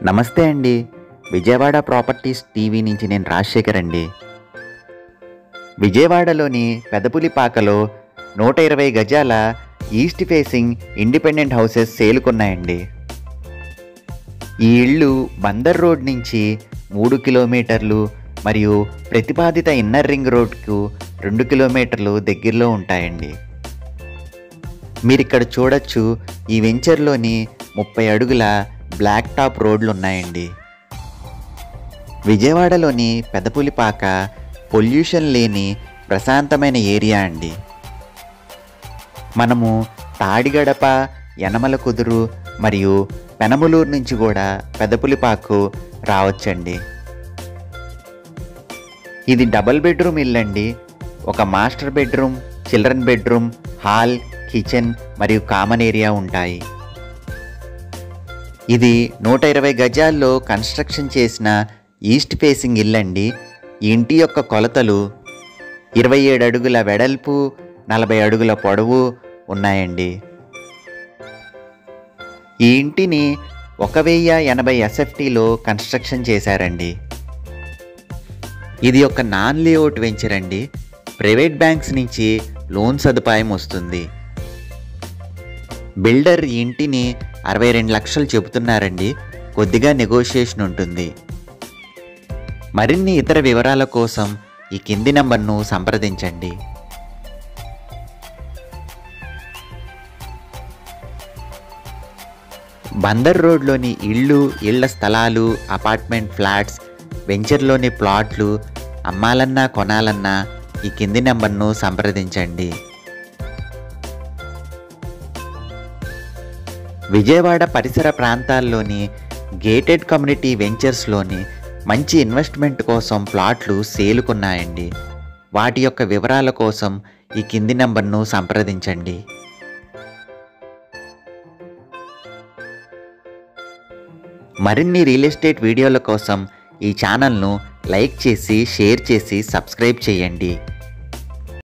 నమస్తే అండి. Vijayawada properties TV నుంచి నేను రాజశేఖర్ అండి. విజయవాడలోని పెదపులిపాకలో 120 గజాల ఈస్ట్ ఫేసింగ్ ఇండిపెండెంట్ హౌసెస్ సేలుకున్నాయండి. ఈ ఇళ్ళు బందర్ రోడ్ నుంచి 3 కిలోమీటర్లు మరియు ప్రతిపాదిత ఇన్నర్ రింగ్ రోడ్కు 2 కిలోమీటర్లు దగ్గరలో ఉంటాయండి. మీరిక్కడ చూడొచ్చు, ఈ వెంచర్లోని 30 అడుగుల బ్లాక్ టాప్ రోడ్లు ఉన్నాయండి. విజయవాడలోని పెదపులిపాక పొల్యూషన్ లేని ప్రశాంతమైన ఏరియా అండి. మనము తాడిగడప, యనమల కుదురు మరియు పెనమలూరు నుంచి కూడా పెదపులిపాకు రావచ్చండి. ఇది డబుల్ బెడ్రూమ్ ఇల్లు అండి. ఒక master bedroom, children bedroom, hall, kitchen మరియు కామన్ ఏరియా ఉంటాయి. ఇది 120 గజాల్లో కన్స్ట్రక్షన్ చేసిన ఈస్ట్ ఫేసింగ్ ఇల్లు అండి. ఈ ఇంటి యొక్క కొలతలు 27 అడుగుల వెడల్పు, 40 అడుగుల పొడవు ఉన్నాయండి. ఈ ఇంటిని 1080 SFTలో కన్స్ట్రక్షన్ చేశారండి. ఇది ఒక నాన్ లేఅవుట్ వెంచర్ అండి. ప్రైవేట్ బ్యాంక్స్ నుంచి లోన్ సదుపాయం వస్తుంది. బిల్డర్ ఈ ఇంటిని 62 లక్షలు చెబుతున్నారండి. కొద్దిగా నెగోషియేషన్ ఉంటుంది. మరిన్ని ఇతర వివరాల కోసం ఈ కింది నంబర్ను సంప్రదించండి. బందర్ రోడ్లోని ఇళ్ళు, ఇళ్ల స్థలాలు, అపార్ట్మెంట్ ఫ్లాట్స్, వెంచర్లోని ప్లాట్లు అమ్మాలన్నా కొనాలన్నా ఈ కింది నంబర్ను సంప్రదించండి. విజయవాడ పరిసర ప్రాంతాల్లోని గేటెడ్ కమ్యూనిటీ వెంచర్స్లోని మంచి ఇన్వెస్ట్మెంట్ కోసం ప్లాట్లు సేలుకున్నాయండి. వాటి యొక్క వివరాల కోసం ఈ కింది నంబర్ను సంప్రదించండి. మరిన్ని రియల్ ఎస్టేట్ వీడియోల కోసం ఈ ఛానల్ను లైక్ చేసి, షేర్ చేసి, సబ్స్క్రైబ్ చేయండి.